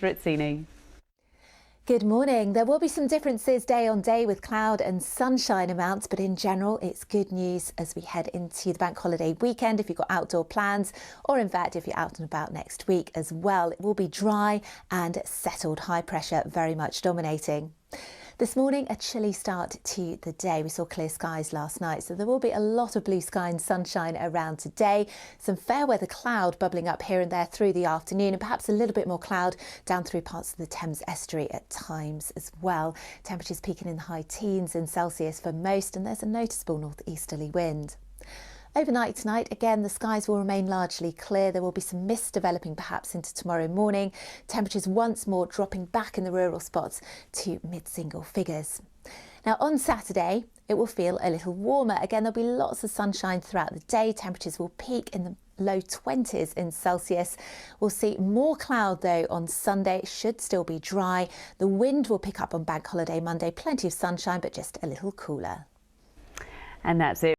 Rizzini. Good morning. There will be some differences day on day with cloud and sunshine amounts, but in general, it's good news as we head into the bank holiday weekend. If you've got outdoor plans, or in fact, if you're out and about next week as well, it will be dry and settled, high pressure very much dominating. This morning, a chilly start to the day. We saw clear skies last night, so there will be a lot of blue sky and sunshine around today. Some fair weather cloud bubbling up here and there through the afternoon, and perhaps a little bit more cloud down through parts of the Thames estuary at times as well. Temperatures peaking in the high teens in Celsius for most, and there's a noticeable northeasterly wind. Overnight tonight, again, the skies will remain largely clear. There will be some mist developing perhaps into tomorrow morning. Temperatures once more dropping back in the rural spots to mid-single figures. Now on Saturday, it will feel a little warmer. Again, there'll be lots of sunshine throughout the day. Temperatures will peak in the low 20s in Celsius. We'll see more cloud though on Sunday. It should still be dry. The wind will pick up on Bank Holiday Monday. Plenty of sunshine, but just a little cooler. And that's it.